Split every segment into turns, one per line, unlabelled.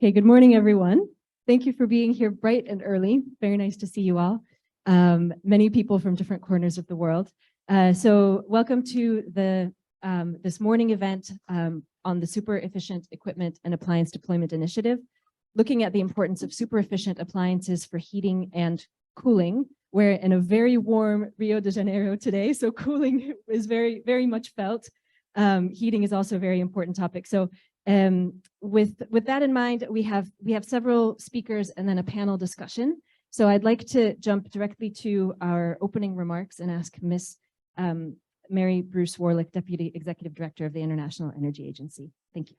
Okay, good morning, everyone. Thank you for being here bright and early. Very nice to see you all. Many people from different corners of the world. So welcome to this morning event on the Super Efficient Equipment and Appliance Deployment Initiative, looking at the importance of super efficient appliances for heating and cooling. We're in a very warm Rio de Janeiro today, so cooling is very, very much felt. Heating is also a very important topic. So with that in mind, we have several speakers and then a panel discussion. So I'd like to jump directly to our opening remarks and ask Ms. Mary Burce Warlick, Deputy Executive Director of the International Energy Agency. Thank you.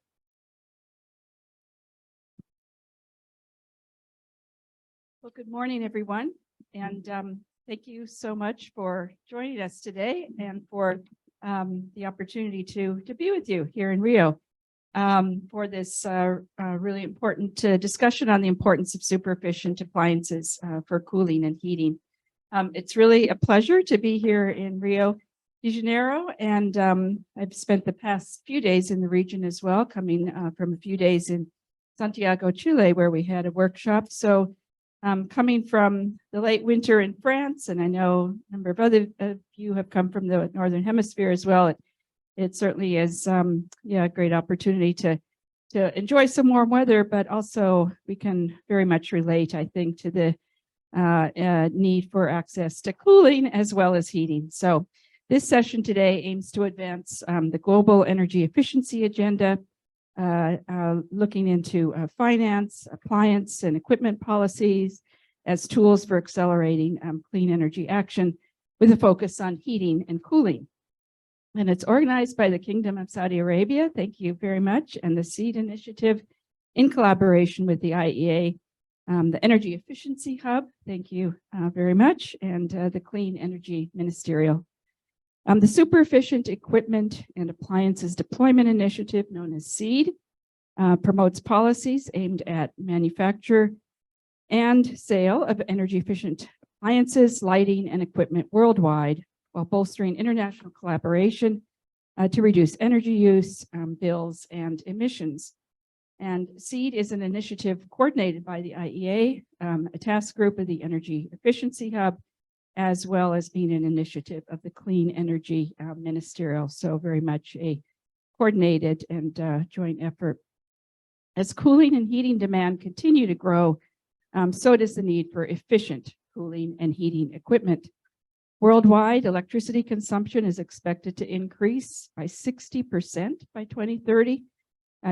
Well, good morning, everyone. And thank you so much for joining us today and for the opportunity to be with you here in Rio for this really important discussion on the importance of super efficient appliances for cooling and heating. It's really a pleasure to be here in Rio de Janeiro, and I've spent the past few days in the region as well, coming from a few days in Santiago, Chile, where we had a workshop. So coming from the late winter in France, and I know a number of other of you have come from the Northern Hemisphere as well. It certainly is a great opportunity to enjoy some warm weather, but also we can very much relate, I think, to the need for access to cooling as well as heating. So this session today aims to advance the global energy efficiency agenda, looking into finance, appliance, and equipment policies as tools for accelerating clean energy action with a focus on heating and cooling. And it's organized by the Kingdom of Saudi Arabia, thank you very much, and the SEAD initiative in collaboration with the IEA, the Energy Efficiency Hub, thank you very much, and the Clean Energy Ministerial. The Super Efficient Equipment and Appliances Deployment Initiative, known as SEAD, promotes policies aimed at manufacture and sale of energy efficient appliances, lighting, and equipment worldwide, while bolstering international collaboration to reduce energy use, bills, and emissions. And SEAD is an initiative coordinated by the IEA, a task group of the Energy Efficiency Hub, as well as being an initiative of the Clean Energy Ministerial. So very much a coordinated and joint effort. As cooling and heating demand continue to grow, so does the need for efficient cooling and heating equipment. Worldwide, electricity consumption is expected to increase by 60% by 2030,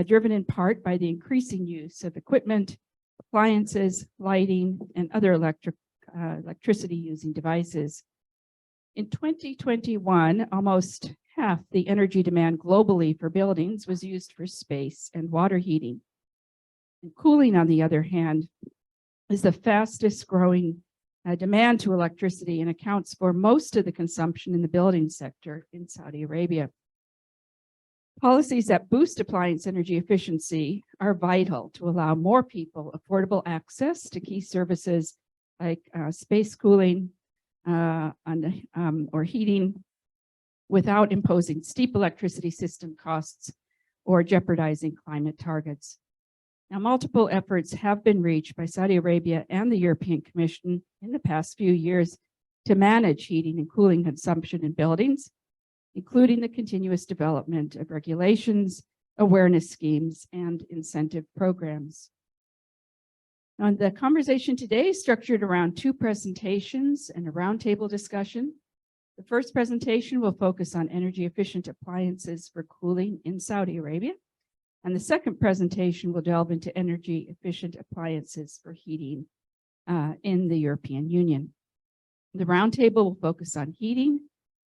driven in part by the increasing use of equipment, appliances, lighting, and other electricity-using devices. In 2021, almost half the energy demand globally for buildings was used for space and water heating. And cooling, on the other hand, is the fastest growing demand to electricity and accounts for most of the consumption in the building sector in Saudi Arabia. Policies that boost appliance energy efficiency are vital to allow more people affordable access to key services like space cooling or heating without imposing steep electricity system costs or jeopardizing climate targets. Now, multiple efforts have been reached by Saudi Arabia and the European Commission in the past few years to manage heating and cooling consumption in buildings, including the continuous development of regulations, awareness schemes, and incentive programs. Now, the conversation today is structured around two presentations and a roundtable discussion. The first presentation will focus on energy efficient appliances for cooling in Saudi Arabia. And the second presentation will delve into energy efficient appliances for heating in the European Union. The roundtable will focus on heating,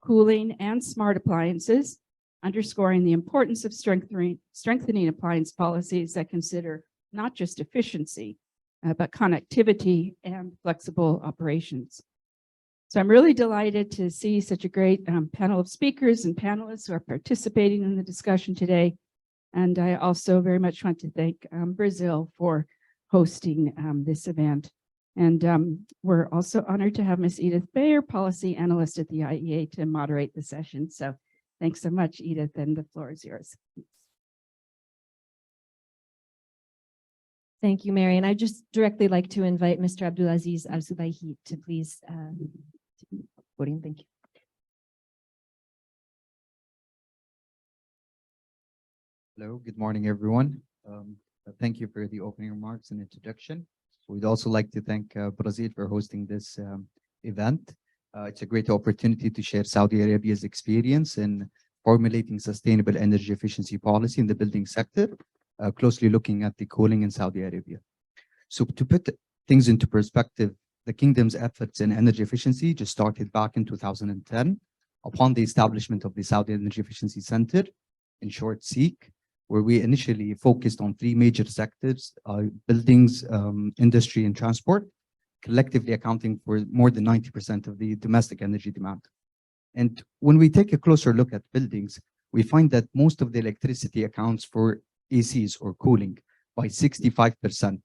cooling, and smart appliances, underscoring the importance of strengthening appliance policies that consider not just efficiency, but connectivity and flexible operations. So I'm really delighted to see such a great panel of speakers and panelists who are participating in the discussion today. And I also very much want to thank Brazil for hosting this event. And we're also honored to have Ms. Edith Bayer, Policy Analyst at the IEA, to moderate the session. So thanks so much, Edith, and the floor is yours.
Thank you, Mary. And I'd just directly like to invite Mr. Abdulaziz Al-Subaihi to please podium. Thank you.
Hello, good morning, everyone. Thank you for the opening remarks and introduction. We'd also like to thank Brazil for hosting this event. It's a great opportunity to share Saudi Arabia's experience in formulating sustainable energy efficiency policy in the building sector, closely looking at the cooling in Saudi Arabia. So to put things into perspective, the kingdom's efforts in energy efficiency just started back in 2010 upon the establishment of the Saudi Energy Efficiency Center, in short, SEAD, where we initially focused on three major sectors, buildings, industry, and transport, collectively accounting for more than 90% of the domestic energy demand. And when we take a closer look at buildings, we find that most of the electricity accounts for ACs or cooling by 65%,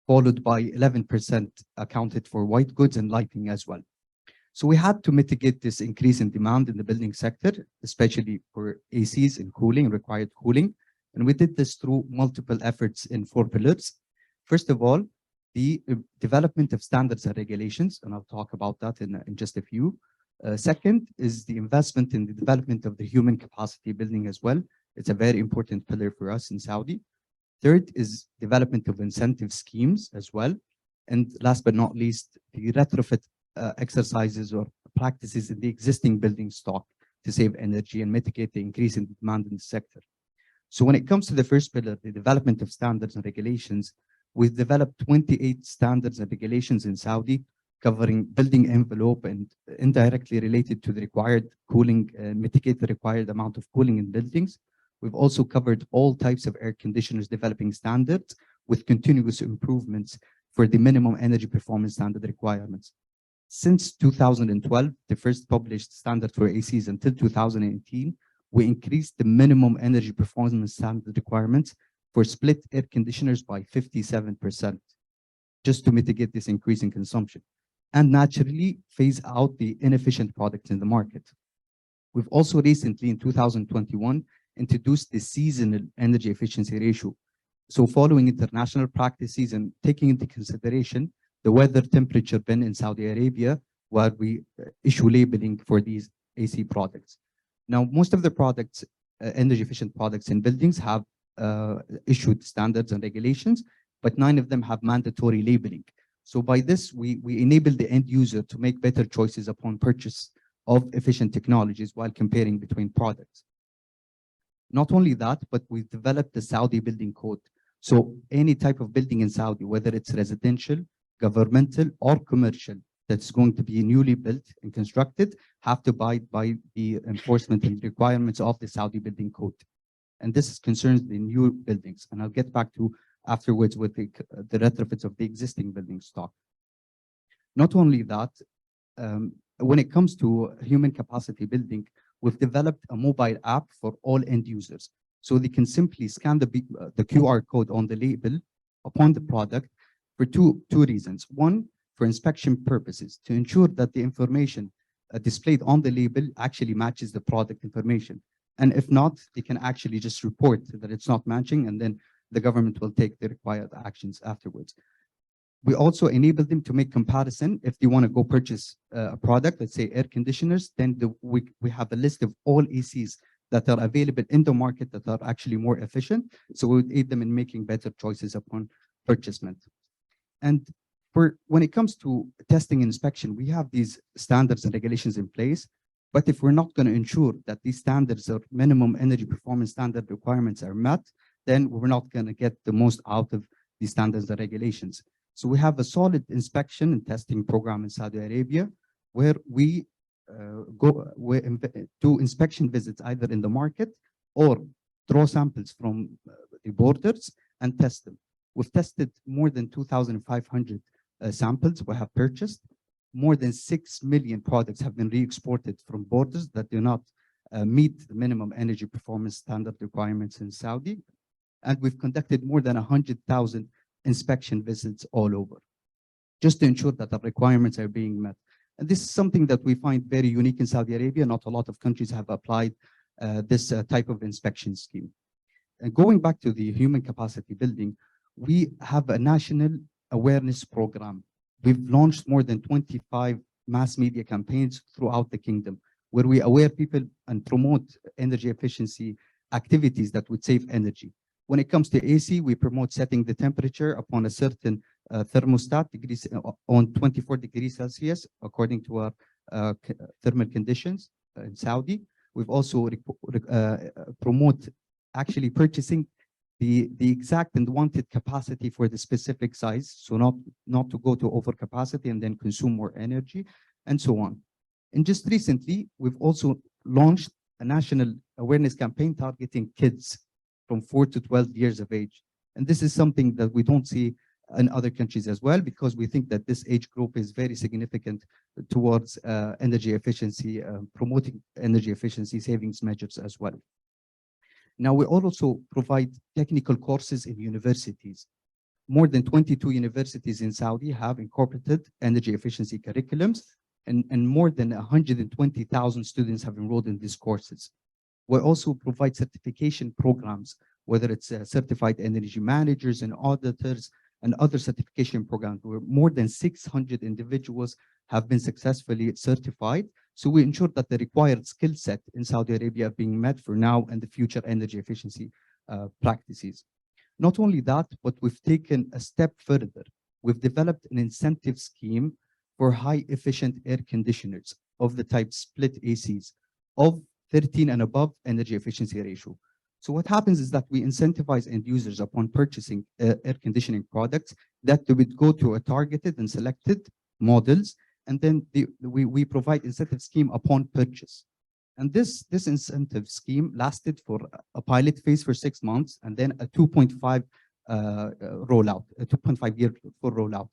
followed by 11% accounted for white goods and lighting as well. So we had to mitigate this increase in demand in the building sector, especially for ACs and cooling, required cooling. And we did this through multiple efforts in 4 pillars. First of all, the development of standards and regulations, and I'll talk about that in just a few. Second is the investment in the development of the human capacity building as well. It's a very important pillar for us in Saudi. Third is development of incentive schemes as well. And last but not least, the retrofit exercises or practices in the existing building stock to save energy and mitigate the increase in demand in the sector. So when it comes to the first pillar, the development of standards and regulations, we've developed 28 standards and regulations in Saudi, covering building envelope and indirectly related to the required cooling, mitigate the required amount of cooling in buildings. We've also covered all types of air conditioners, developing standards with continuous improvements for the minimum energy performance standard requirements. Since 2012, the first published standard for ACs until 2018, we increased the minimum energy performance standard requirements for split air conditioners by 57%, just to mitigate this increase in consumption, and naturally phase out the inefficient products in the market. We've also recently, in 2021, introduced the seasonal energy efficiency ratio. So following international practices and taking into consideration the weather temperature bin in Saudi Arabia, where we issue labeling for these AC products. Now, most of the products, energy efficient products in buildings have issued standards and regulations, but 9 of them have mandatory labeling. So by this, we enable the end user to make better choices upon purchase of efficient technologies while comparing between products. Not only that, but we've developed the Saudi building code. So any type of building in Saudi, whether it's residential, governmental, or commercial, that's going to be newly built and constructed, have to abide by the enforcement and requirements of the Saudi building code. And this concerns the new buildings. And I'll get back to afterwards with the retrofits of the existing building stock. Not only that, when it comes to human capacity building, we've developed a mobile app for all end users. So they can simply scan the QR code on the label upon the product for two reasons. One, for inspection purposes, to ensure that the information displayed on the label actually matches the product information. And if not, they can actually just report that it's not matching, and then the government will take the required actions afterwards. We also enable them to make comparison. If they want to go purchase a product, let's say air conditioners, then we have a list of all ACs that are available in the market that are actually more efficient. So we would aid them in making better choices upon purchasement. And when it comes to testing and inspection, we have these standards and regulations in place. But if we're not going to ensure that these standards or minimum energy performance standard requirements are met, then we're not going to get the most out of these standards and regulations. So we have a solid inspection and testing program in Saudi Arabia, where we do inspection visits either in the market or draw samples from the borders and test them. We've tested more than 2,500 samples we have purchased. More than 6 million products have been re-exported from borders that do not meet the minimum energy performance standard requirements in Saudi. And we've conducted more than 100,000 inspection visits all over, just to ensure that the requirements are being met. And this is something that we find very unique in Saudi Arabia. Not a lot of countries have applied this type of inspection scheme. And going back to the human capacity building, we have a national awareness program. We've launched more than 25 mass media campaigns throughout the kingdom, where we aware people and promote energy efficiency activities that would save energy. When it comes to AC, we promote setting the temperature upon a certain thermostat degrees on 24 degrees Celsius, according to our thermal conditions in Saudi. We've also promote actually purchasing the exact and wanted capacity for the specific size, so not to go to overcapacity and then consume more energy, and so on. And just recently, we've also launched a national awareness campaign targeting kids from 4 to 12 years of age. And this is something that we don't see in other countries as well, because we think that this age group is very significant towards energy efficiency, promoting energy efficiency savings measures as well. Now, we also provide technical courses in universities. More than 22 universities in Saudi have incorporated energy efficiency curriculums, and more than 120,000 students have enrolled in these courses. We also provide certification programs, whether it's certified energy managers and auditors and other certification programs, where more than 600 individuals have been successfully certified. So we ensure that the required skill set in Saudi Arabia are being met for now and the future energy efficiency practices. Not only that, but we've taken a step further. We've developed an incentive scheme for high efficient air conditioners of the type split ACs of 13 and above energy efficiency ratio. So what happens is that we incentivize end users upon purchasing air conditioning products that they would go to a targeted and selected models, and then we provide incentive scheme upon purchase. And this incentive scheme lasted for a pilot phase for 6 months, and then a 2.5 rollout, a 2.5 year full rollout.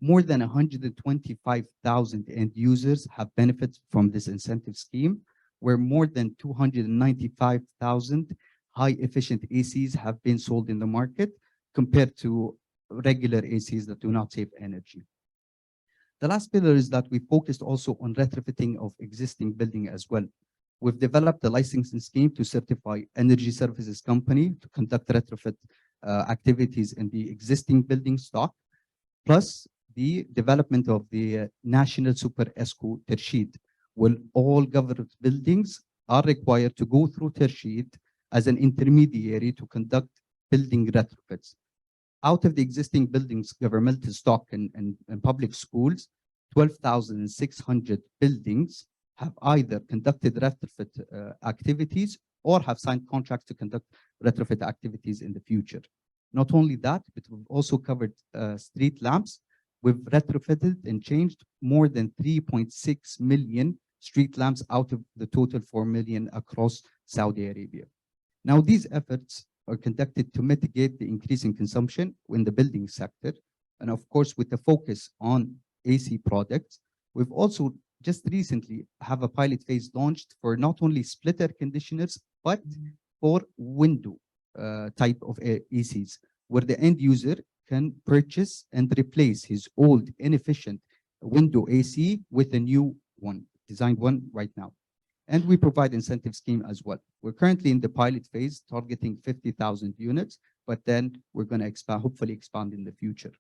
More than 125,000 end users have benefited from this incentive scheme, where more than 295,000 high efficient ACs have been sold in the market compared to regular ACs that do not save energy. The last pillar is that we focused also on retrofitting of existing building as well. We've developed a licensing scheme to certify energy services company to conduct retrofit activities in the existing building stock, plus the development of the National Super ESCO Tershid, where all government buildings are required to go through Tershid as an intermediary to conduct building retrofits. Out of the existing buildings, governmental stock and public schools, 12,600 buildings have either conducted retrofit activities or have signed contracts to conduct retrofit activities in the future. Not only that, but we've also covered street lamps. We've retrofitted and changed more than 3.6 million street lamps out of the total 4 million across Saudi Arabia. Now, these efforts are conducted to mitigate the increasing consumption in the building sector. And of course, with the focus on AC products, we've also just recently have a pilot phase launched for not only split air conditioners, but for window type of ACs, where the end user can purchase and replace his old inefficient window AC with a new one, designed one right now. And we provide incentive scheme as well. We're currently in the pilot phase, targeting 50,000 units, but then we're going to expand, hopefully expand in the future.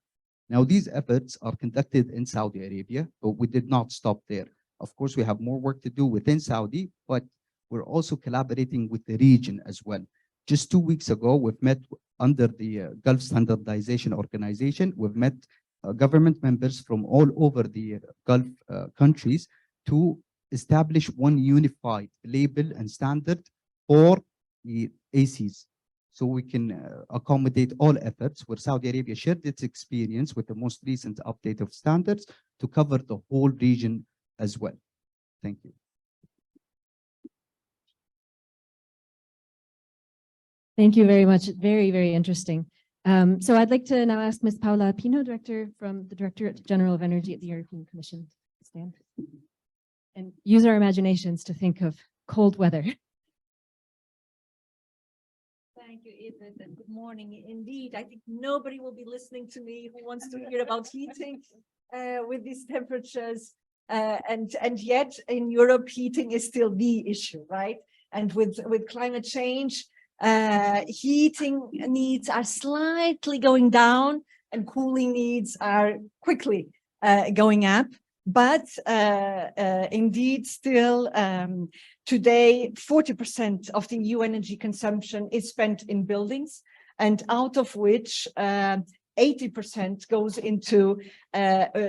Now, these efforts are conducted in Saudi Arabia, but we did not stop there. Of course, we have more work to do within Saudi, but we're also collaborating with the region as well. Just 2 weeks ago, we've met under the Gulf Standardization Organization. We've met government members from all over the Gulf countries to establish one unified label and standard for the ACs, so we can accommodate all efforts, where Saudi Arabia shared its experience with the most recent update of standards to cover the whole region as well. Thank you.
Thank you very much. Very, very interesting. So I'd like to now ask Ms. Paula Pino, Director from the Directorate General of Energy at the European Commission, to stand and use our imaginations to think of cold weather.
Thank you, Edith, and good morning. Indeed, I think nobody will be listening to me who wants to hear about heating with these temperatures. And yet in Europe, heating is still the issue, right? And with climate change, Heating needs are slightly going down and cooling needs are quickly going up. But indeed, still today, 40% of the EU energy consumption is spent in buildings, and out of which 80% goes into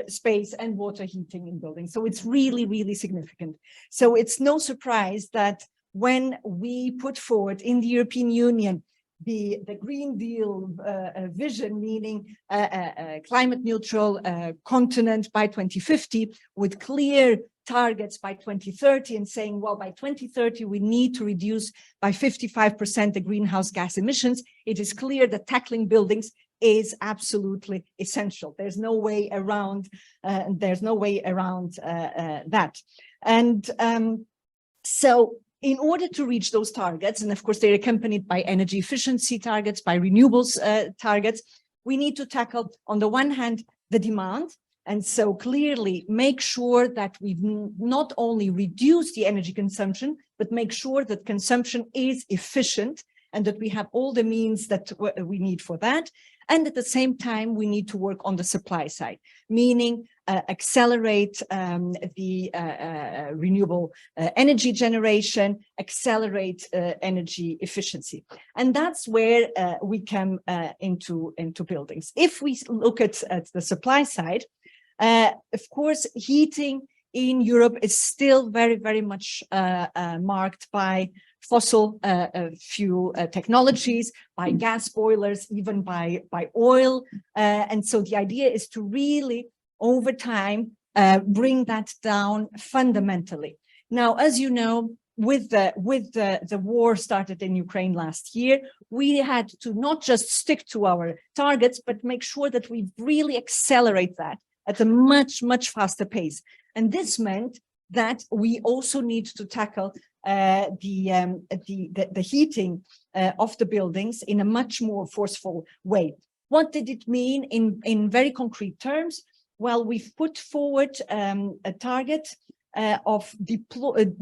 space and water heating in buildings. So it's really, really significant. So it's no surprise that when we put forward in the European Union the Green Deal vision, meaning a climate neutral continent by 2050 with clear targets by 2030, and saying, well, by 2030, we need to reduce by 55% the greenhouse gas emissions. It is clear that tackling buildings is absolutely essential. There's no way around. That. And so in order to reach those targets, and of course they're accompanied by energy efficiency targets, by renewables targets, we need to tackle, on the one hand, the demand. And so clearly make sure that we've not only reduced the energy consumption, but make sure that consumption is efficient and that we have all the means that we need for that. And at the same time, we need to work on the supply side, meaning accelerate the renewable energy generation, accelerate energy efficiency. And that's where we come into buildings. If we look at the supply side, of course, heating in Europe is still very, very much marked by fossil fuel technologies, by gas boilers, even by oil. And so the idea is to really, over time, bring that down fundamentally. Now, as you know, with the war started in Ukraine last year, we had to not just stick to our targets, but make sure that we really accelerate that at a much, much faster pace. And this meant that we also need to tackle the heating of the buildings in a much more forceful way. What did it mean in very concrete terms? Well, we've put forward a target of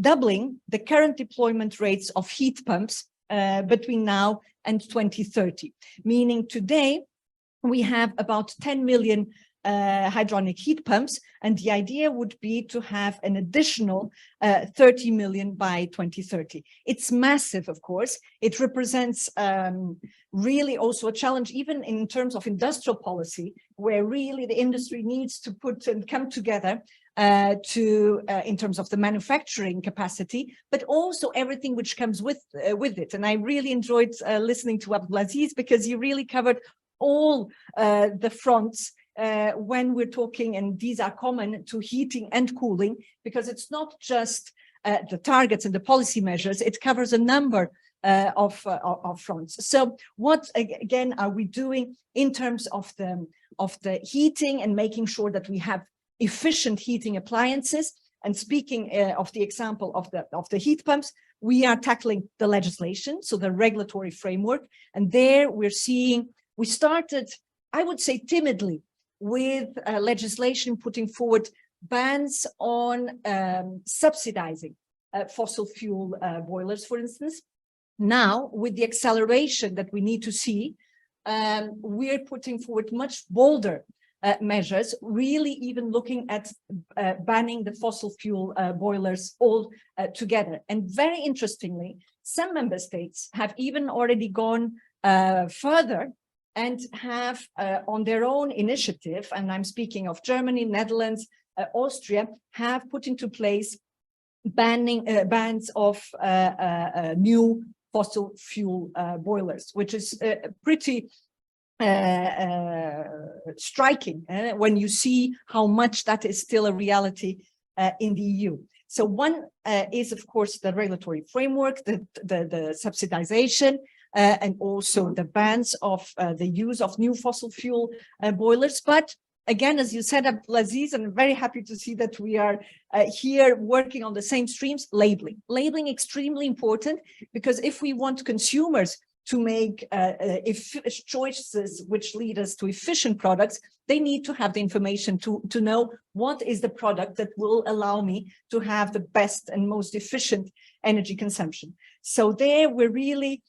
doubling the current deployment rates of heat pumps between now and 2030, meaning today we have about 10 million hydronic heat pumps, and the idea would be to have an additional 30 million by 2030. It's massive, of course. It represents really also a challenge, even in terms of industrial policy, where really the industry needs to put and come together in terms of the manufacturing capacity, but also everything which comes with it. And I really enjoyed listening to Abdulaziz, because you really covered all the fronts when we're talking, and these are common to heating and cooling, because it's not just the targets and the policy measures, it covers a number of fronts. So what again are we doing in terms of the heating and making sure that we have efficient heating appliances? And speaking of the example of the heat pumps, we are tackling the legislation, so the regulatory framework, and there we started, I would say, timidly, with legislation putting forward bans on subsidizing fossil fuel boilers, for instance. Now, with the acceleration that we need to see, we're putting forward much bolder measures, really even looking at banning the fossil fuel boilers all together. And very interestingly, some member states have even already gone further and have on their own initiative, and I'm speaking of Germany, Netherlands, Austria, have put into place bans of new fossil fuel boilers, which is pretty striking when you see how much that is still a reality in the EU. So one is, of course, the regulatory framework, the subsidization, and also the bans of the use of new fossil fuel boilers. But again, as you said, Abdulaziz, and I'm very happy to see that we are here working on the same streams, labeling. Labeling extremely important, because if we want consumers to make choices which lead us to efficient products, they need to have the information to know what is the product that will allow me to have the best and most efficient energy consumption. So there we're really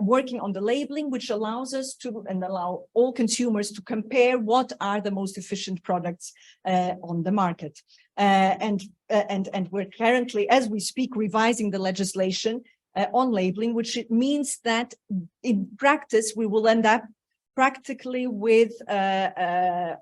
working on the labeling, which allows us to and allow all consumers to compare what are the most efficient products on the market. And we're currently, as we speak, revising the legislation on labeling, which it means that in practice, we will end up practically with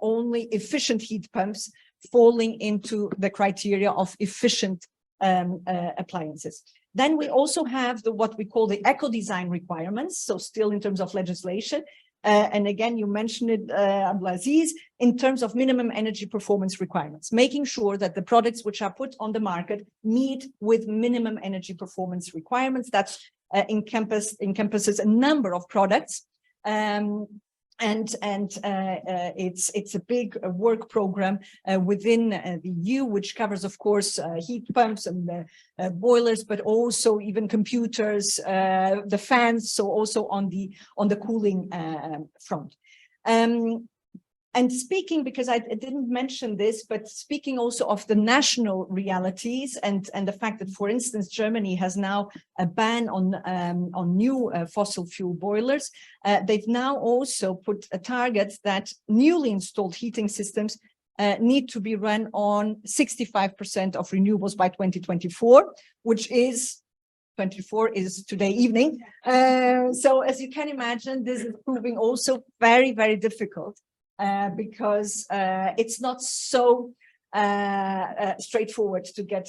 only efficient heat pumps falling into the criteria of efficient appliances. Then we also have what we call the eco-design requirements. So still in terms of legislation, and again, you mentioned it, Abdulaziz, in terms of minimum energy performance requirements, making sure that the products which are put on the market meet with minimum energy performance requirements. That encompasses a number of products. It's a big work program within the EU, which covers, of course, heat pumps and boilers, but also even computers, the fans. So also on the cooling front. And speaking, because I didn't mention this, but speaking also of the national realities and the fact that, for instance, Germany has now a ban on new fossil fuel boilers. They've now also put a target that newly installed heating systems need to be run on 65% of renewables by 2024, which is 24 is today evening. So as you can imagine, this is proving also very, very difficult. Because it's not so straightforward to get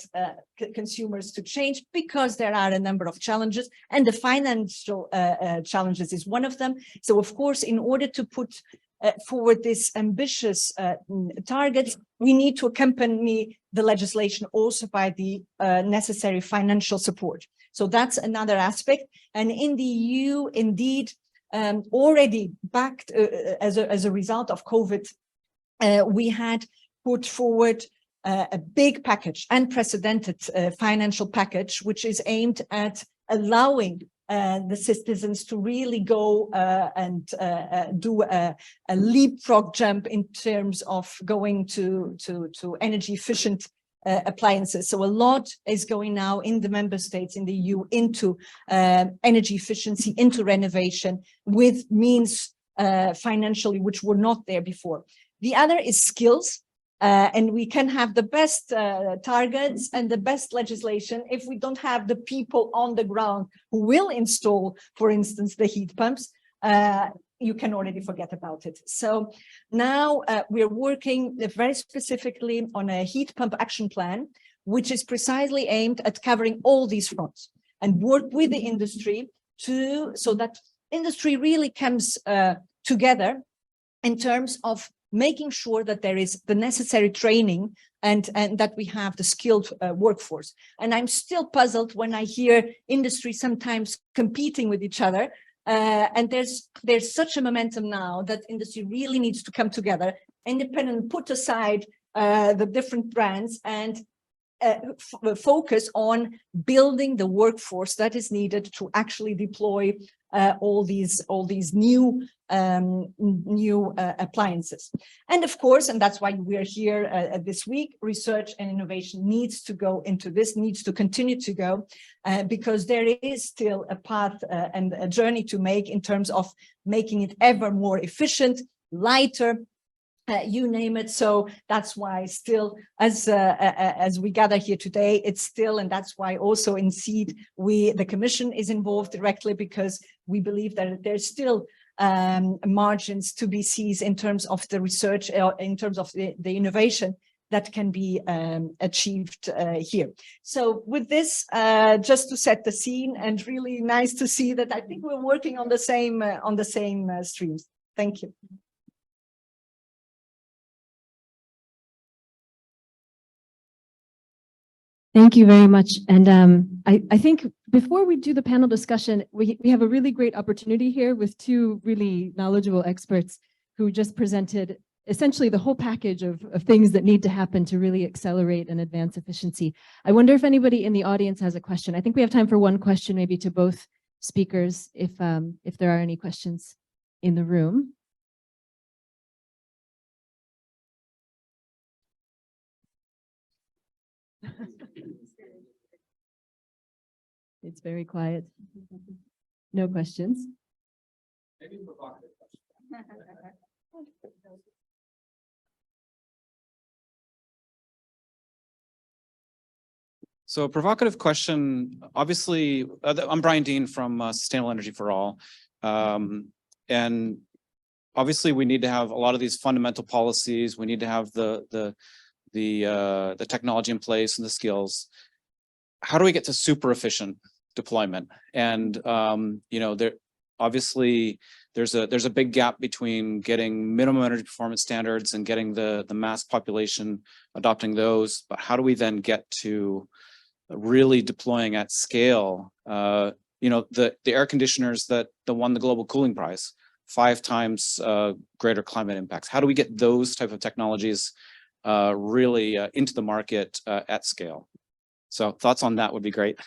consumers to change, because there are a number of challenges, and the financial challenges is one of them. So of course, in order to put forward this ambitious targets, we need to accompany the legislation also by the necessary financial support. So that's another aspect. And in the EU, indeed, already backed as a result of COVID, we had put forward a big package, unprecedented financial package, which is aimed at allowing the citizens to really go and do a leapfrog jump in terms of going to energy efficient appliances. So a lot is going now in the member states in the EU into energy efficiency, into renovation, with means financially which were not there before. The other is skills, and we can have the best targets and the best legislation if we don't have the people on the ground who will install, for instance, the heat pumps. You can already forget about it. So now we're working very specifically on a heat pump action plan, which is precisely aimed at covering all these fronts, and work with the industry so that industry really comes together in terms of making sure that there is the necessary training and that we have the skilled workforce. And I'm still puzzled when I hear industry sometimes competing with each other. And there's such a momentum now that industry really needs to come together, independent, put aside the different brands, and focus on building the workforce that is needed to actually deploy all these new appliances. And of course, and that's why we're here this week, research and innovation needs to go into this, needs to continue to go, because there is still a path and a journey to make in terms of making it ever more efficient, lighter, you name it. So that's why still, as we gather here today, it's still, and that's why also in SEAD, the Commission is involved directly, because we believe that there's still margins to be seized in terms of the research, in terms of the innovation that can be achieved here. So with this, just to set the scene, and really nice to see that I think we're working on the same streams. Thank you.
Thank you very much. And I think before we do the panel discussion, we have a really great opportunity here with two really knowledgeable experts who just presented essentially the whole package of things that need to happen to really accelerate and advance efficiency. I wonder if anybody in the audience has a question. I think we have time for one question, maybe to both speakers, if there are any questions in the room. It's very quiet. No questions.
Maybe a provocative question. So a provocative question, obviously, I'm Brian Dean from Sustainable Energy for All. And obviously we need to have a lot of these fundamental policies. We need to have the technology in place and the skills. How do we get to super efficient deployment? And you know, obviously there's a big gap between getting minimum energy performance standards and getting the mass population adopting those. But how do we then get to really deploying at scale? You know, the air conditioners that won the Global Cooling Prize, 5 times greater climate impacts. How do we get those type of technologies really into the market at scale? So thoughts on that would be great.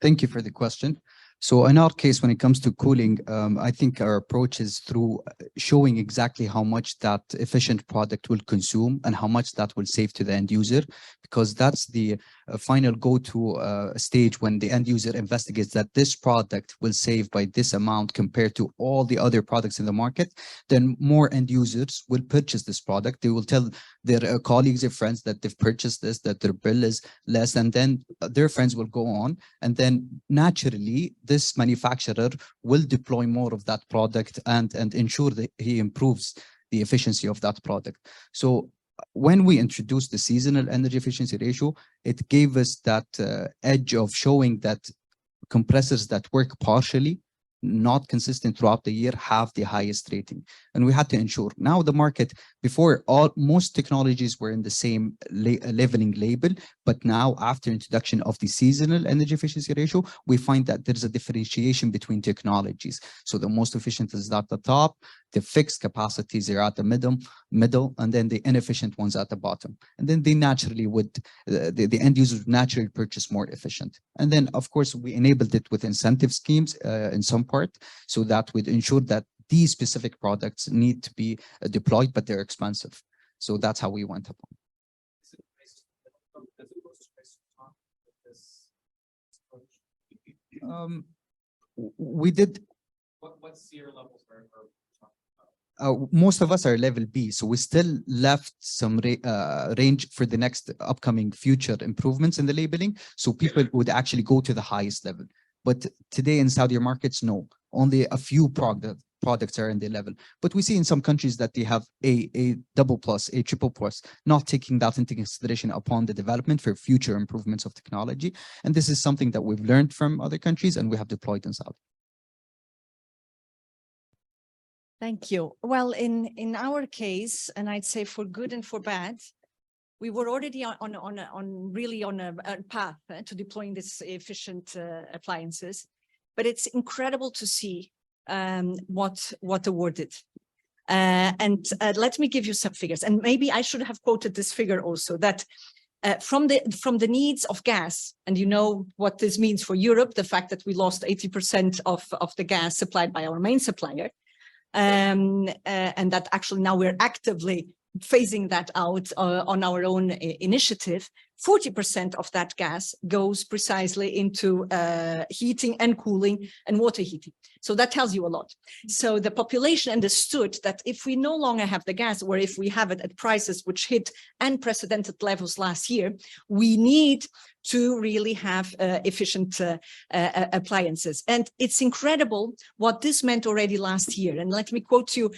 Thank you for the question. So in our case, when it comes to cooling, I think our approach is through showing exactly how much that efficient product will consume and how much that will save to the end user, because that's the final go-to stage when the end user investigates that this product will save by this amount compared to all the other products in the market. Then more end users will purchase this product. They will tell their colleagues or friends that they've purchased this, that their bill is less, and then their friends will go on. And then naturally, this manufacturer will deploy more of that product and ensure that he improves the efficiency of that product. So when we introduced the seasonal energy efficiency ratio, it gave us that edge of showing that compressors that work partially, not consistent throughout the year, have the highest rating. And we had to ensure. Now the market, before most technologies were in the same leveling label, but now after introduction of the seasonal energy efficiency ratio, we find that there's a differentiation between technologies. So the most efficient is at the top, the fixed capacities are at the middle, and then the inefficient ones at the bottom. And then they naturally would, the end users would naturally purchase more efficient. And then of course we enabled it with incentive schemes in some part, so that would ensure that these specific products need to be deployed, but they're expensive. So that's how we went upon. We did.
What SEER levels are
most of us are level B, so we still left some range for the next upcoming future improvements in the labeling, so people would actually go to the highest level. But today in Saudi markets, no, only a few products are in the level. But we see in some countries that they have a double plus, a triple plus, not taking that into consideration upon the development for future improvements of technology. And this is something that we've learned from other countries and we have deployed in Saudi.
Thank you. Well, in our case, and I'd say for good and for bad, we were already on a path to deploying this efficient appliances, but it's incredible to see what awarded. And let me give you some figures, and maybe I should have quoted this figure also, that from the needs of gas, and you know what this means for Europe, the fact that we lost 80% of the gas supplied by our main supplier, and that actually now we're actively phasing that out on our own initiative. 40% of that gas goes precisely into heating and cooling and water heating. So that tells you a lot. So the population understood that if we no longer have the gas, or if we have it at prices which hit unprecedented levels last year, we need to really have efficient appliances. And it's incredible what this meant already last year. And let me quote you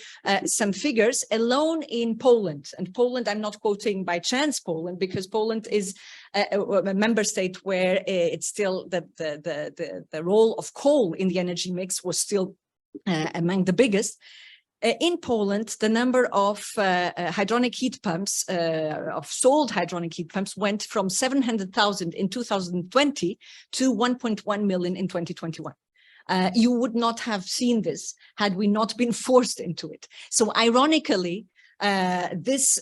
some figures. Alone in Poland, and Poland, I'm not quoting by chance Poland, because Poland is a member state where it's still the role of coal in the energy mix was still among the biggest. In Poland, the number of hydronic heat pumps, of sold hydronic heat pumps, went from 700,000 in 2020 to 1.1 million in 2021. You would not have seen this had we not been forced into it. So ironically, this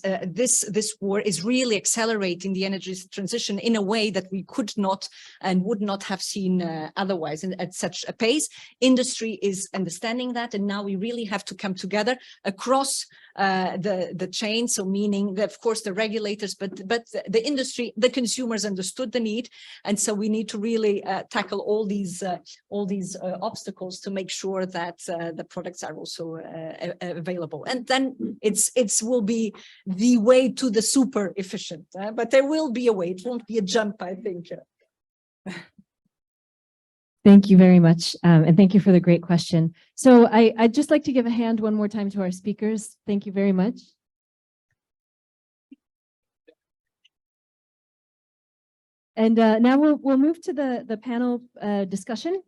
war is really accelerating the energy transition in a way that we could not and would not have seen otherwise at such a pace. Industry is understanding that, and now we really have to come together across the chain. So meaning that, of course, the regulators, but the industry, the consumers understood the need. And so we need to really tackle all these obstacles to make sure that the products are also available. And then it will be the way to the super efficient, but there will be a way. It won't be a jump, I think.
Thank you very much. And thank you for the great question. So I'd just like to give a hand one more time to our speakers. Thank you very much. And now we'll move to the panel discussion.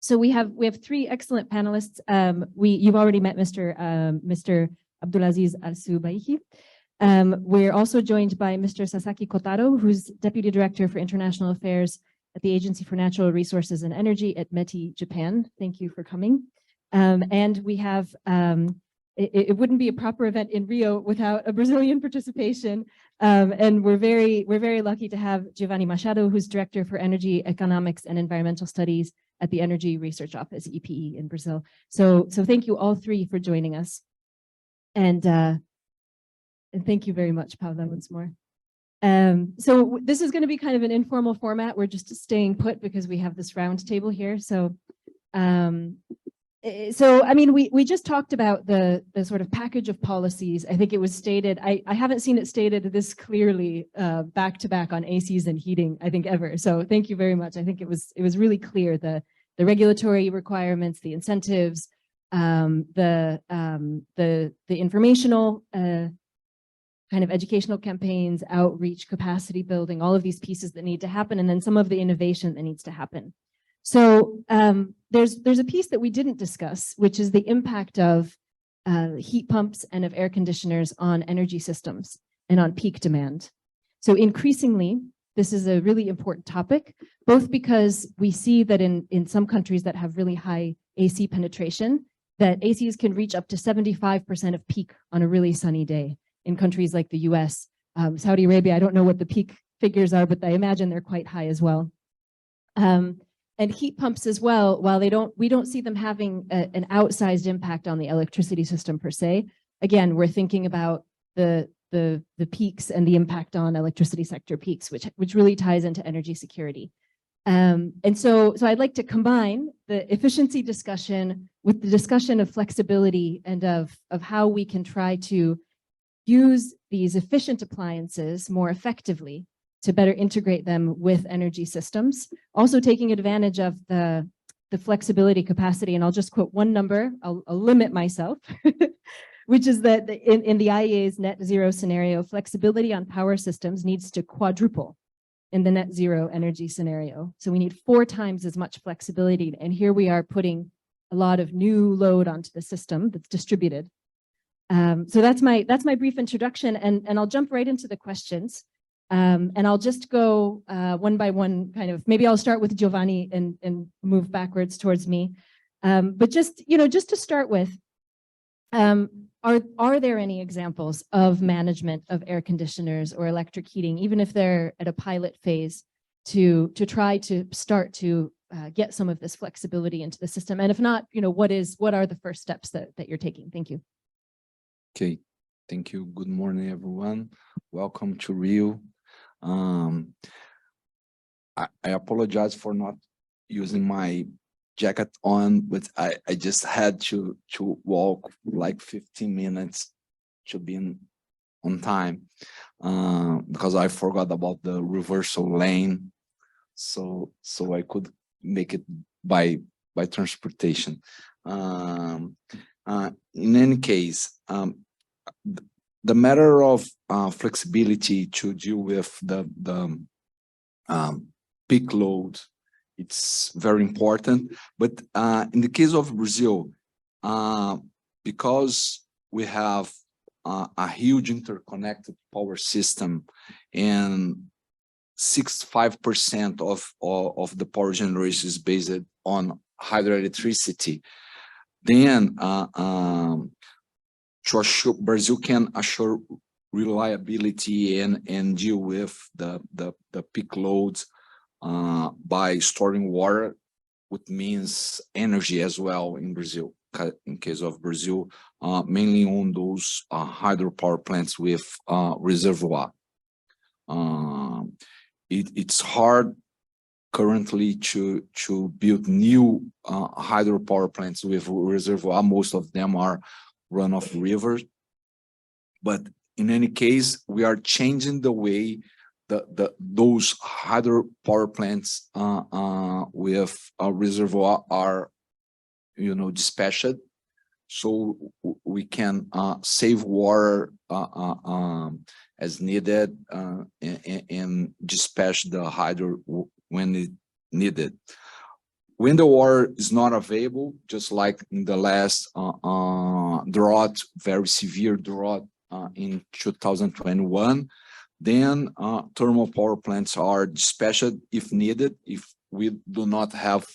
So we have three excellent panelists. You've already met Mr. Abdulaziz Al-Subaihi. We're also joined by Mr. Sasaki Kotaro, who's Deputy Director for International Affairs at the Agency for Natural Resources and Energy at METI, Japan. Thank you for coming. And we have, it wouldn't be a proper event in Rio without a Brazilian participation. And we're very lucky to have Giovanni Machado, who's Director for Energy Economics and Environmental Studies at the Energy Research Office, EPE, in Brazil. So thank you all three for joining us. And thank you very much, Paula, once more. So this is going to be kind of an informal format. We're just staying put because we have this round table here. So I mean, we just talked about the sort of package of policies. I think it was stated, I haven't seen it stated this clearly back to back on ACs and heating, I think, ever. So thank you very much. I think it was really clear, the regulatory requirements, the incentives, the informational kind of educational campaigns, outreach, capacity building, all of these pieces that need to happen, and then some of the innovation that needs to happen. So there's a piece that we didn't discuss, which is the impact of heat pumps and of air conditioners on energy systems and on peak demand. So increasingly, this is a really important topic, both because we see that in some countries that have really high AC penetration, that ACs can reach up to 75% of peak on a really sunny day. In countries like the US, Saudi Arabia, I don't know what the peak figures are, but I imagine they're quite high as well. And heat pumps as well, while we don't see them having an outsized impact on the electricity system per se. Again, we're thinking about the peaks and the impact on electricity sector peaks, which really ties into energy security. And so I'd like to combine the efficiency discussion with the discussion of flexibility and of how we can try to use these efficient appliances more effectively to better integrate them with energy systems, also taking advantage of the flexibility capacity. And I'll just quote one number, I'll limit myself, which is that in the IEA's net zero scenario, flexibility on power systems needs to quadruple in the net zero energy scenario. So we need 4 times as much flexibility. And here we are putting a lot of new load onto the system that's distributed. So that's my brief introduction, and I'll jump right into the questions. And I'll just go one by one, kind of, maybe I'll start with Giovanni and move backwards towards me. But just to start with, are there any examples of management of air conditioners or electric heating, even if they're at a pilot phase, to try to start to get some of this flexibility into the system? And if not, what are the first steps that you're taking? Thank you.
Okay, thank you. Good morning, everyone. Welcome to Rio. I apologize for not using my jacket on, but I just had to walk like 15 minutes to be on time because I forgot about the reversal lane, so I could make it by transportation. In any case, the matter of flexibility to deal with the peak load, it's very important. But in the case of Brazil, because we have a huge interconnected power system and 65% of the power generation is based on hydroelectricity, then Brazil can assure reliability and deal with the peak loads by storing water, which means energy as well in Brazil. in case of Brazil, mainly on those hydropower plants with reservoir. It's hard currently to build new hydropower plants with reservoir. Most of them are runoff rivers. But in any case, we are changing the way those hydropower plants with a reservoir are, dispatched, so we can save water as needed and dispatch the hydro when it needed. When the water is not available, just like in the last drought, very severe drought in 2021, then thermal power plants are dispatched if needed, if we do not have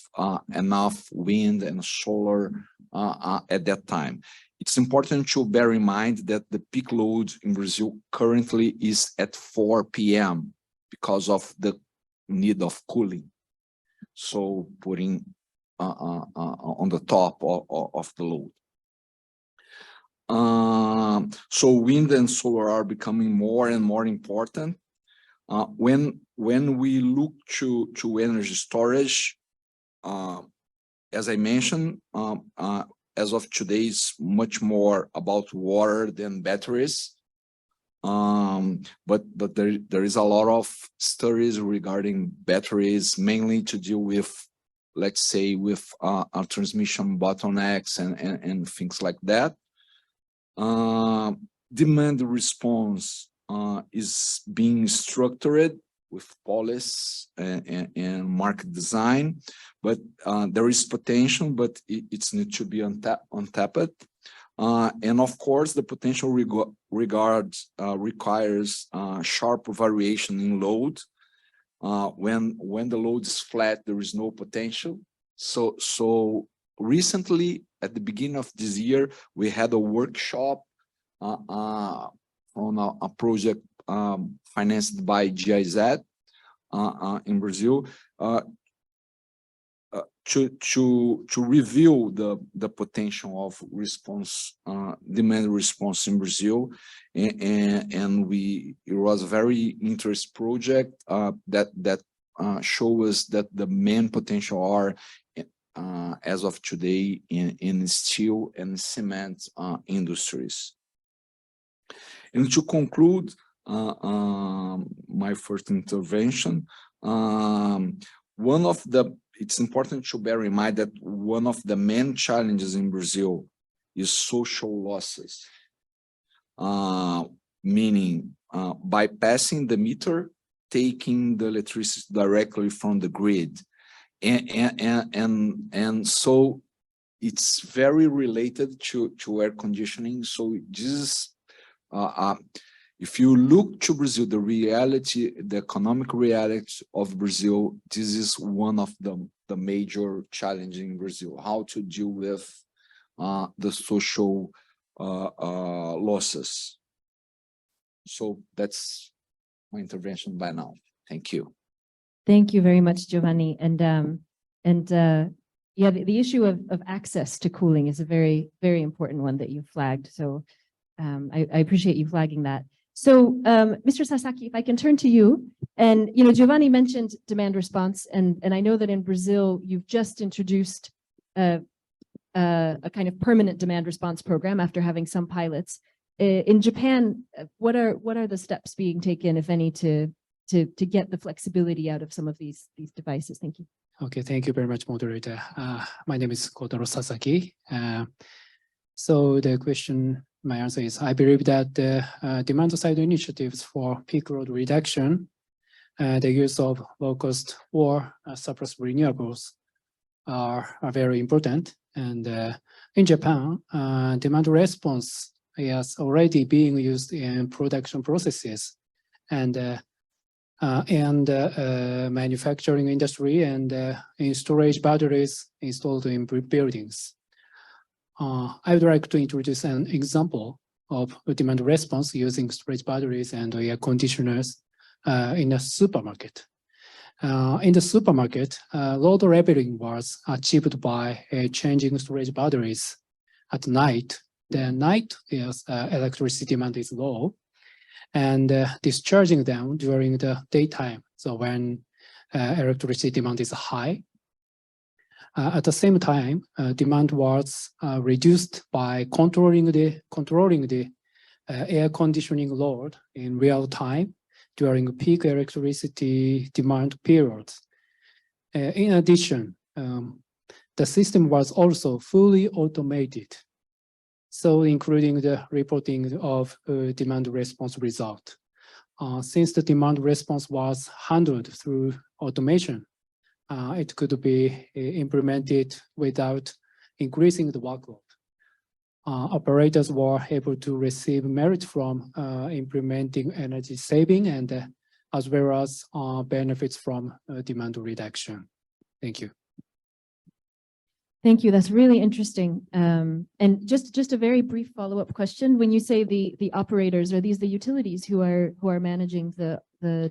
enough wind and solar at that time. It's important to bear in mind that the peak load in Brazil currently is at 4 p.m. because of the need of cooling. So putting on the top of the load. So wind and solar are becoming more and more important. When we look to energy storage, as I mentioned, as of today, it's much more about water than batteries. But there is a lot of studies regarding batteries, mainly to deal with, let's say, with transmission bottlenecks and things like that. Demand response is being structured with policy and market design, but there is potential, but it's need to be untapped. And of course, the potential requires sharp variation in load. When the load is flat, there is no potential. So recently, at the beginning of this year, we had a workshop on a project financed by GIZ in Brazil to review the potential of response, demand response in Brazil, and it was a very interesting project that show us that the main potential are as of today in steel and cement industries. And to conclude my first intervention, it's important to bear in mind that one of the main challenges in Brazil is social losses, meaning bypassing the meter, taking the electricity directly from the grid. And so it's very related to air conditioning. So this is, if you look to Brazil, the reality, the economic reality of Brazil, this is one of the major challenges in Brazil, how to deal with the social losses. So that's my intervention by now. Thank you.
Thank you very much, Giovanni. And yeah, the issue of access to cooling is a very, very important one that you flagged. So I appreciate you flagging that. So Mr. Sasaki, if I can turn to you, and Giovanni mentioned demand response, and I know that in Brazil you've just introduced a kind of permanent demand response program after having some pilots. In Japan, what are the steps being taken, if any, to get the flexibility out of some of these devices? Thank you.
Okay, thank you very much, moderator. My name is Kotaro Sasaki. So the question, my answer is, I believe that the demand side initiatives for peak load reduction, the use of low cost or surplus renewables are very important. And in Japan, demand response is already being used in production processes and manufacturing industry and in storage batteries installed in buildings. I would like to introduce an example of a demand response using storage batteries and air conditioners in a supermarket. In the supermarket, load leveling was achieved by changing storage batteries at night. The night is electricity demand is low, and discharging them during the daytime. So when electricity demand is high. At the same time, demand was reduced by controlling the air conditioning load in real time during peak electricity demand periods. In addition, the system was also fully automated, so including the reporting of demand response result. Since the demand response was handled through automation, it could be implemented without increasing the workload. Operators were able to receive merit from implementing energy saving and as well as benefits from demand reduction. Thank you.
Thank you. That's really interesting. And just a very brief follow-up question. When you say the operators, are these the utilities who are managing the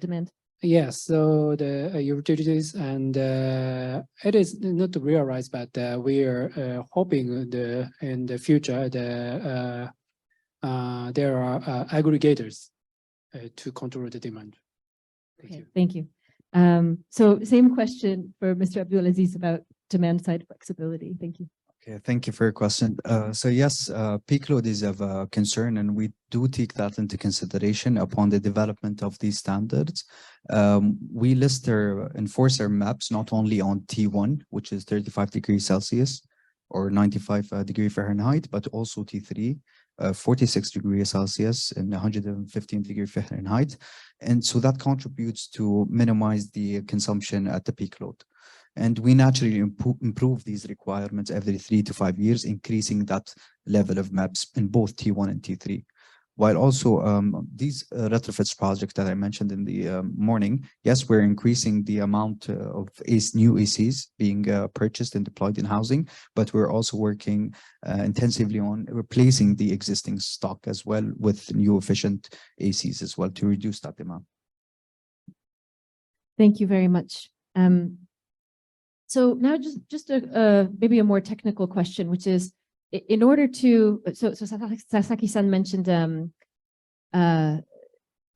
demand?
Yes, so the utilities, and it is not realized, but we are hoping in the future there are aggregators to control the demand. Thank you.
Thank you. So same question for Mr. Abdulaziz about demand side flexibility. Thank you.
Okay, thank you for your question. So yes, peak load is of concern, and we do take that into consideration upon the development of these standards. We list or enforce our maps not only on T1, which is 35 degrees Celsius or 95 degree Fahrenheit, but also T3, 46 degrees Celsius and 115 degree Fahrenheit. And so that contributes to minimize the consumption at the peak load. And we naturally improve these requirements every 3 to 5 years, increasing that level of maps in both T1 and T3. While also these retrofits projects that I mentioned in the morning, yes, we're increasing the amount of new ACs being purchased and deployed in housing, but we're also working intensively on replacing the existing stock as well with new efficient ACs as well to reduce that demand.
Thank you very much. So now just maybe a more technical question, which is in order to, so Sasaki-san mentioned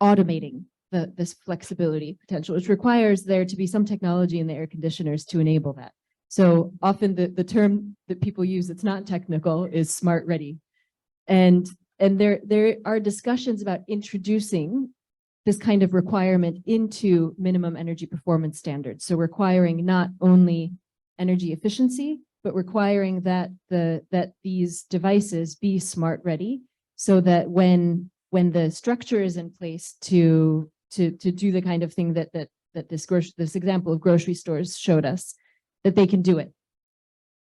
automating this flexibility potential, which requires there to be some technology in the air conditioners to enable that. So often the term that people use that's not technical is smart ready. And there are discussions about introducing this kind of requirement into minimum energy performance standards. So requiring not only energy efficiency, but requiring that these devices be smart ready, so that when the structure is in place to do the kind of thing that this example of grocery stores showed us, that they can do it.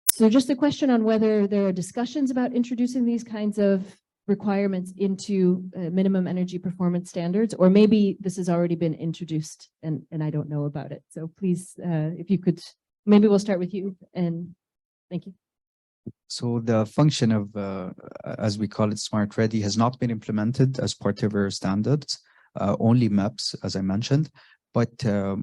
So just a question on whether there are discussions about introducing these kinds of requirements into minimum energy performance standards, or maybe this has already been introduced and I don't know about it. So please, if you could, maybe we'll start with you, and thank you.
So the function of, as we call it, smart ready has not been implemented as part of our standards, only maps, as I mentioned, but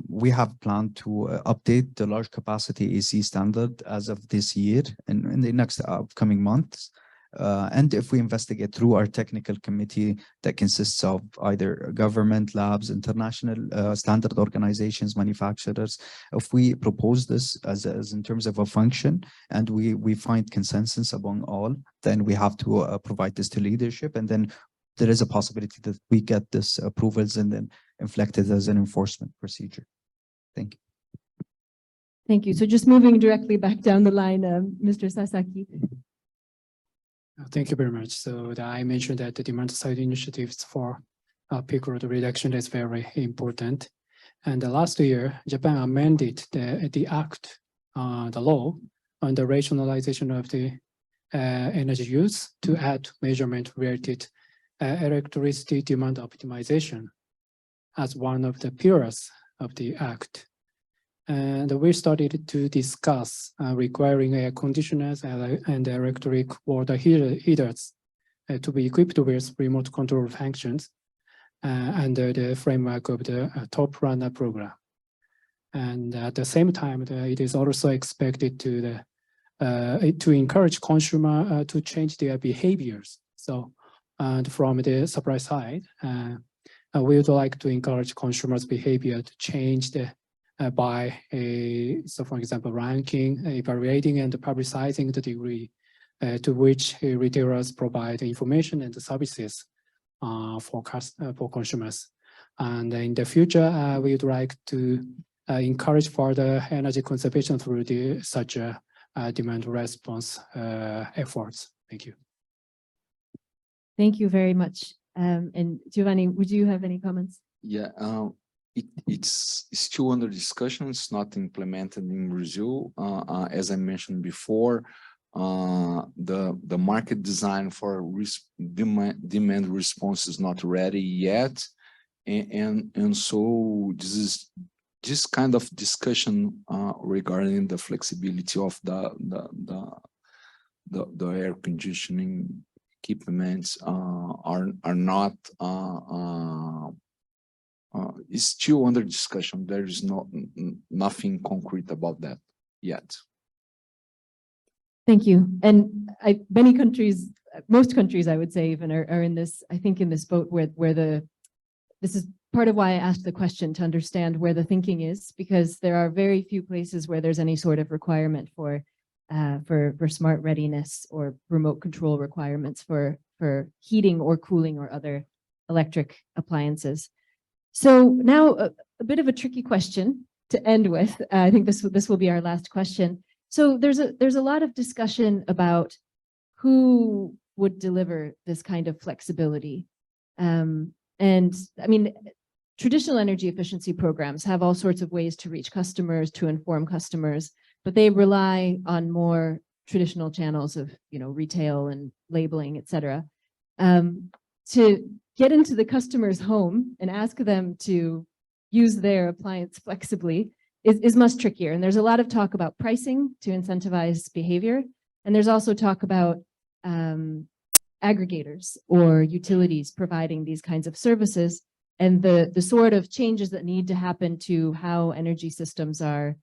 we have planned to update the large capacity AC standard as of this year and in the next upcoming months. And if we investigate through our technical committee that consists of either government, labs, international standard organizations, manufacturers, if we propose this as in terms of a function and we find consensus among all, then we have to provide this to leadership, and then there is a possibility that we get this approvals and then inflected as an enforcement procedure. Thank you.
Thank you. So just moving directly back down the line, Mr. Sasaki.
Thank you very much. So I mentioned that the demand side initiatives for peak load reduction is very important. And last year, Japan amended the act, the law on the rationalization of the energy use to add measurement related electricity demand optimization as one of the pillars of the act. And we started to discuss requiring air conditioners and electric water heaters to be equipped with remote control functions under the framework of the Top Runner program. And at the same time, it is also expected to to encourage consumer to change their behaviors. So, and from the supply side, we would like to encourage consumers' behavior to change by so for example, ranking, evaluating, and publicizing the degree to which retailers provide information and services for consumers. And in the future, we would like to encourage further energy conservation through such demand response efforts. Thank you.
Thank you very much. And Giovanni, would you have any comments?
Yeah, it's still under discussion. It's not implemented in Brazil. As I mentioned before, the market design for demand response is not ready yet, and so this kind of discussion regarding the flexibility of the air conditioning equipments are not is still under discussion. There is nothing concrete about that yet.
Thank you. And many countries, most countries, I would say, even are in this, I think, in this boat where this is part of why I asked the question, to understand where the thinking is, because there are very few places where there's any sort of requirement for smart readiness or remote control requirements for heating or cooling or other electric appliances. So now a bit of a tricky question to end with. I think this will be our last question. So there's a lot of discussion about who would deliver this kind of flexibility. And I mean, traditional energy efficiency programs have all sorts of ways to reach customers, to inform customers, but they rely on more traditional channels of, retail and labeling, et cetera. To get into the customer's home and ask them to use their appliance flexibly is much trickier. And there's a lot of talk about pricing to incentivize behavior. And there's also talk about aggregators or utilities providing these kinds of services, and the sort of changes that need to happen to how energy systems are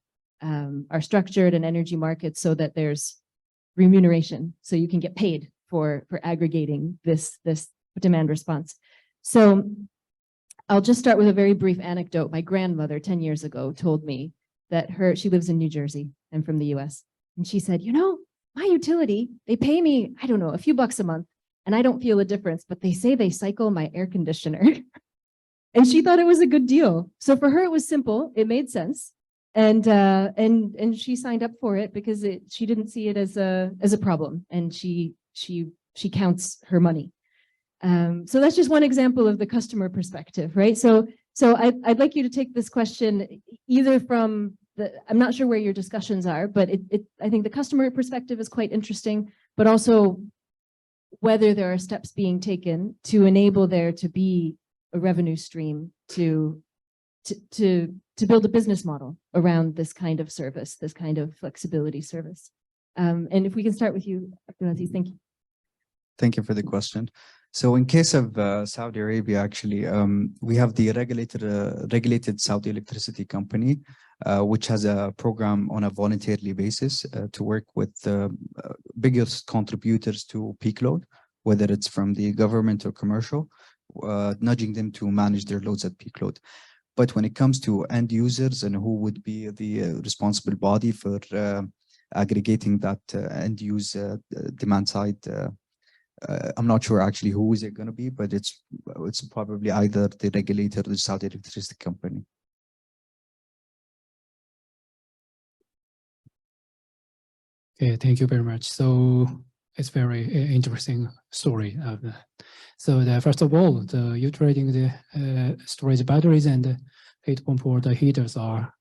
structured in energy markets, so that there's remuneration, so you can get paid for aggregating this demand response. So I'll just start with a very brief anecdote. My grandmother 10 years ago told me that she lives in New Jersey. I'm from the US. And she said, my utility, they pay me, I don't know, a few bucks a month, and I don't feel a difference, but they say they cycle my air conditioner. And she thought it was a good deal. So for her, it was simple. It made sense. And she signed up for it because she didn't see it as a problem. And she counts her money. So that's just one example of the customer perspective, right? So I'd like you to take this question either from I'm not sure where your discussions are, but I think the customer perspective is quite interesting, but also whether there are steps being taken to enable there to be a revenue stream to build a business model around this kind of service, this kind of flexibility service. And if we can start with you, Abdulaziz, thank you.
Thank you for the question. So in case of Saudi Arabia, actually, we have the regulated Saudi Electricity Company, which has a program on a voluntarily basis to work with the biggest contributors to peak load, whether it's from the government or commercial, nudging them to manage their loads at peak load. But when it comes to end users and who would be the responsible body for aggregating that end use demand side, I'm not sure actually who is it going to be, but it's probably either the regulator or the Saudi Electricity Company.
Okay, thank you very much. So it's very interesting story of that. So first of all, utilizating the storage batteries and the heat pump water heaters are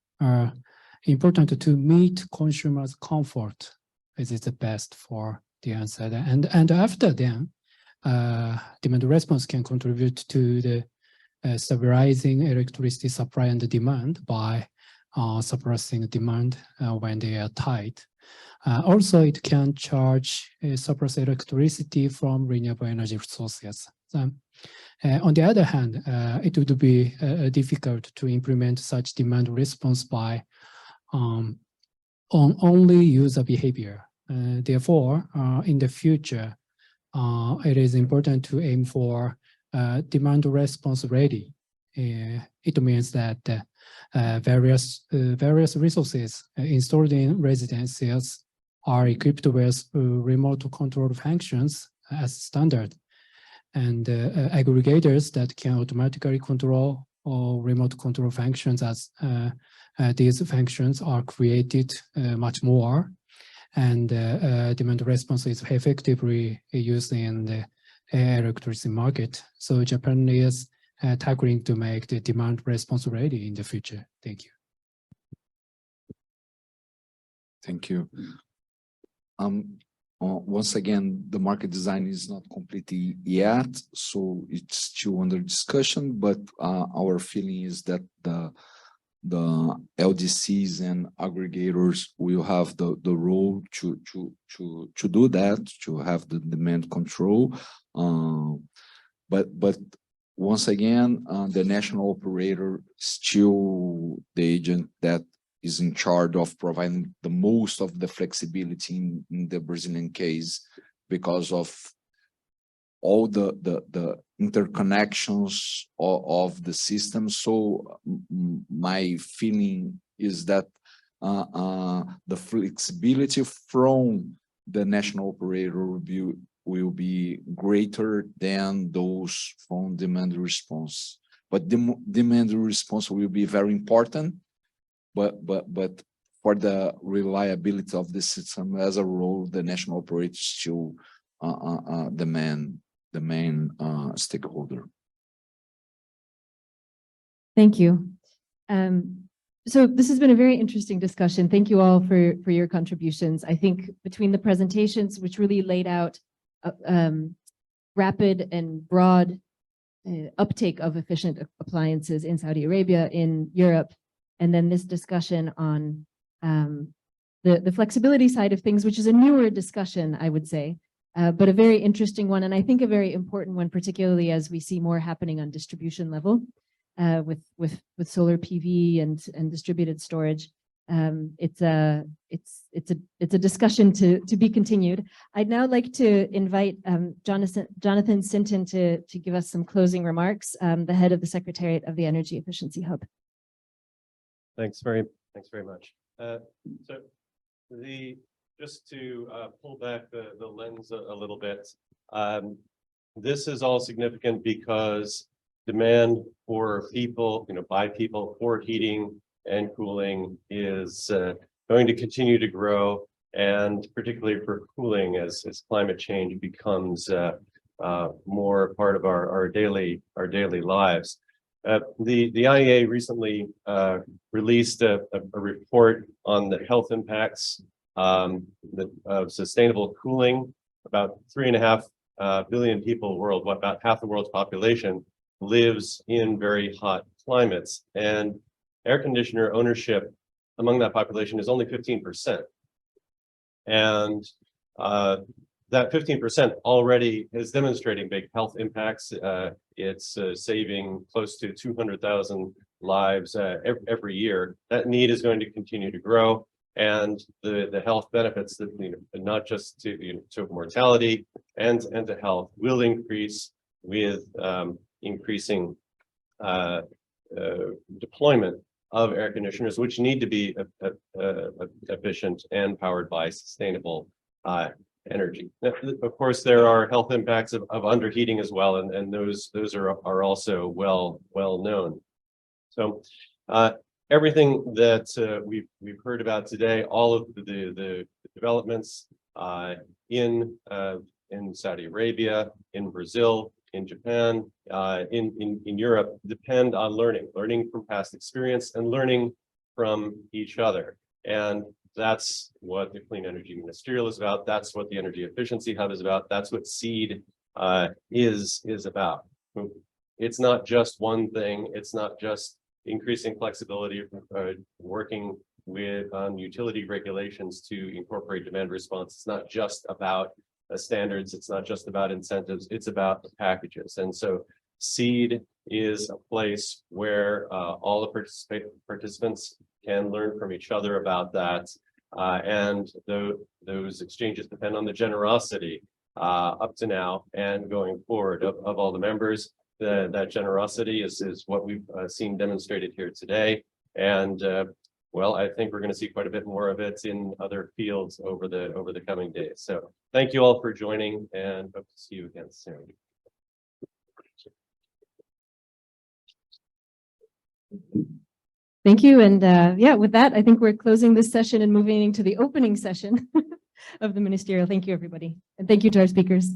important to meet consumers' comfort. This is the best for the answer. And after then, demand response can contribute to the stabilizing electricity supply and demand by suppressing demand when they are tight. Also, it can charge surplus electricity from renewable energy sources. On the other hand, it would be difficult to implement such demand response by on only user behavior. Therefore, in the future, it is important to aim for demand response ready. It means that various resources installed in residences are equipped with remote control functions as standard, and aggregators that can automatically control or remote control functions as these functions are created much more, and demand response is effectively used in the electricity market. So Japan is tackling to make the demand response ready in the future. Thank you.
Thank you. Once again, the market design is not completely yet, so it's still under discussion, but our feeling is that the LDCs and aggregators will have the role to do that, to have the demand control. But once again, the national operator still the agent that is in charge of providing the most of the flexibility in the Brazilian case, because of all the interconnections of the system. So my feeling is that the flexibility from the national operator will be greater than those from demand response. But the demand response will be very important. But for the reliability of the system as a whole, the national operator still the main stakeholder.
Thank you. So this has been a very interesting discussion. Thank you all for your contributions. I think between the presentations, which really laid out rapid and broad uptake of efficient appliances in Saudi Arabia, in Europe, and then this discussion on the flexibility side of things, which is a newer discussion, I would say, but a very interesting one, and I think a very important one, particularly as we see more happening on distribution level with solar PV and distributed storage. It's a discussion to be continued. I'd now like to invite Jonathan Sinton to give us some closing remarks, the head of the Secretariat of the Energy Efficiency Hub.
Thanks very much. Just to pull back the lens a little bit, this is all significant because demand for people, by people for heating and cooling is going to continue to grow, and particularly for cooling as climate change becomes more part of our daily lives. The IEA recently released a report on the health impacts of sustainable cooling. About 3.5 billion people worldwide, about half the world's population, lives in very hot climates, and air conditioner ownership among that population is only 15%. And that 15% already is demonstrating big health impacts. It's saving close to 200,000 lives every year. That need is going to continue to grow, and the health benefits that not just to mortality and to health will increase with increasing deployment of air conditioners, which need to be efficient and powered by sustainable energy. Of course, there are health impacts of underheating as well, and those are also well known. So everything that we've heard about today, all of the developments in Saudi Arabia, in Brazil, in Japan, in Europe, depend on learning from past experience and learning from each other. And that's what the Clean Energy Ministerial is about. That's what the Energy Efficiency Hub is about. That's what SEAD is about. It's not just one thing. It's not just increasing flexibility, working with utility regulations to incorporate demand response. It's not just about standards. It's not just about incentives. It's about the packages. And so SEAD is a place where all the participants can learn from each other about that. And those exchanges depend on the generosity up to now and going forward of all the members. That generosity is what we've seen demonstrated here today. And well, I think we're going to see quite a bit more of it in other fields over the coming days. So thank you all for joining and hope to see you again soon.
Thank you. And yeah, with that, I think we're closing this session and moving to the opening session of the ministerial. Thank you, everybody. And thank you to our speakers.